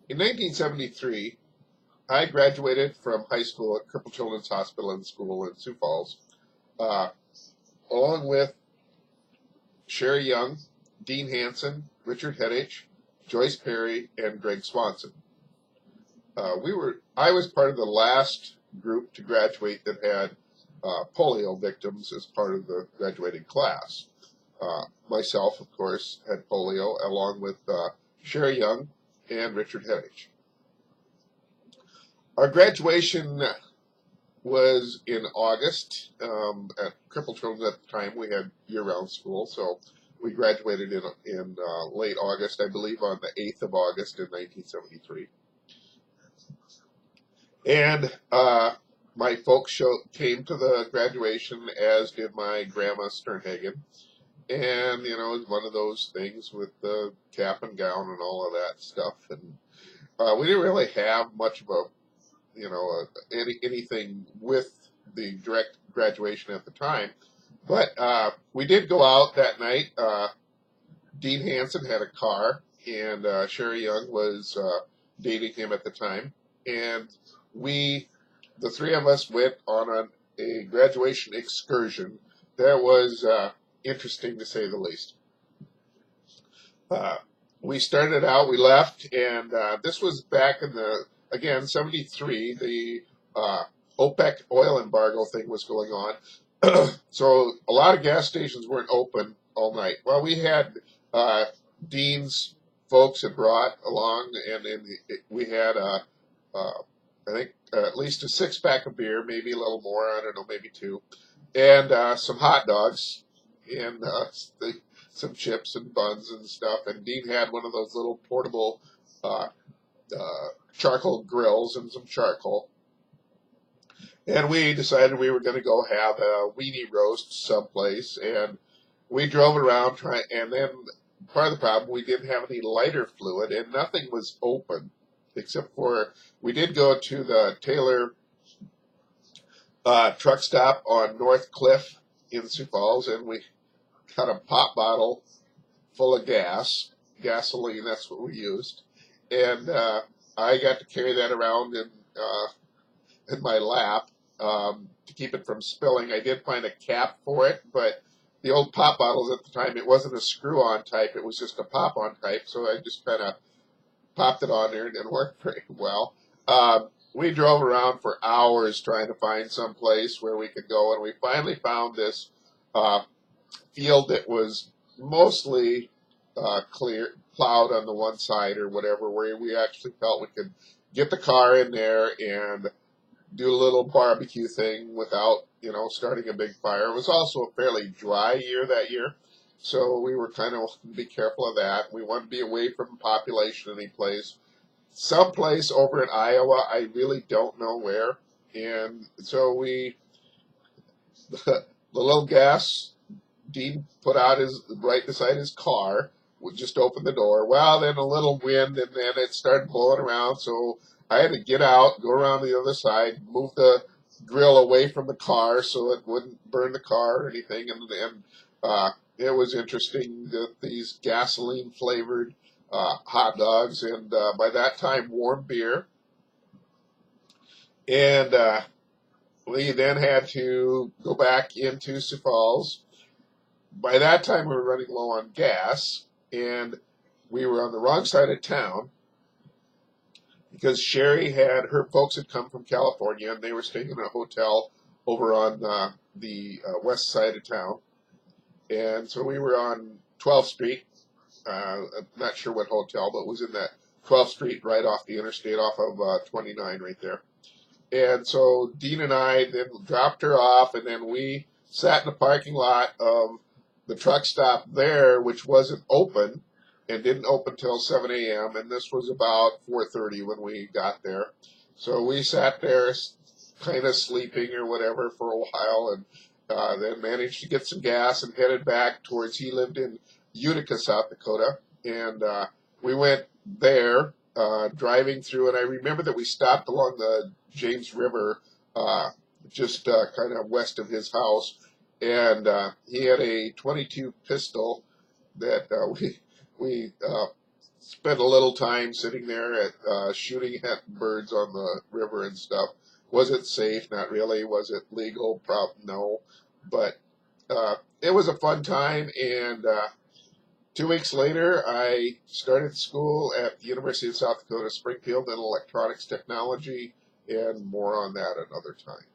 In 1973, I graduated from high school at Crippled Children's Hospital and School in Sioux Falls, uh, along with Sherry Young, Dean Hansen, Richard Heddich, Joyce Perry, and Greg Swanson. I was part of the last group to graduate that had polio victims as part of the graduating class. Myself, of course, had polio, along with Sherry Young and Richard Heddich. Our graduation was in August. At Crippled Children's at the time, we had year-round school, so we graduated in late August, I believe on the 8th of August in 1973. And my folks came to the graduation, as did my grandma Sternhagen. And, it was one of those things with the cap and gown and all of that stuff. And we didn't really have much of anything with the direct graduation at the time. But we did go out that night. Dean Hansen had a car, and Sherry Young was dating him at the time. And the three of us, went on a graduation excursion that was interesting to say the least. We started out, we left, and this was back in again, 73, the OPEC oil embargo thing was going on. So a lot of gas stations weren't open all night. Well, we had Dean's folks had brought along, and we had, I think, at least a six-pack of beer, maybe a little more, I don't know, maybe two, and some hot dogs, and some chips and buns and stuff. And Dean had one of those little portable charcoal grills and some charcoal. And we decided we were going to go have a weenie roast someplace. And we drove around, and then part of the problem, we didn't have any lighter fluid, and nothing was open, except for we did go to the Taylor truck stop on North Cliff in Sioux Falls, and we got a pop bottle full of gasoline, that's what we used. And I got to carry that around in my lap to keep it from spilling. I did find a cap for it, but the old pop bottles at the time, it wasn't a screw-on type, it was just a pop-on type, so I just kind of popped it on there and it worked very well. We drove around for hours trying to find some place where we could go, and we finally found this field that was mostly plowed on the one side or whatever, where we actually felt we could get the car in there and do a little barbecue thing without, starting a big fire. It was also a fairly dry year that year, so we were trying to be careful of that. We wanted to be away from population any place. Someplace over in Iowa, I really don't know where. And so the little gas Dean put out right beside his car. We just opened the door. Well, then a little wind, and then it started blowing around, so I had to get out, go around the other side, move the grill away from the car so it wouldn't burn the car or anything. And it was interesting that these gasoline-flavored hot dogs, and by that time, warm beer. And we then had to go back into Sioux Falls. By that time, we were running low on gas, and we were on the wrong side of town because her folks had come from California, and they were staying in a hotel over on the west side of town. And so we were on 12th Street. I'm not sure what hotel, but it was in that 12th Street right off the interstate off of 29 right there. And so Dean and I then dropped her off, and then we sat in the parking lot of the truck stop there, which wasn't open and didn't open till 7 a.m. And this was about 4:30 when we got there. So we sat there kind of sleeping or whatever for a while, and then managed to get some gas and headed back towards, he lived in Utica, South Dakota. And we went there, driving through, and I remember that we stopped along the James River, just kind of west of his house. And he had a .22 pistol that we spent a little time sitting there at shooting at birds on the river and stuff. Was it safe? Not really. Was it legal? No. But it was a fun time, and 2 weeks later, I started school at the University of South Dakota Springfield in electronics technology, and more on that another time.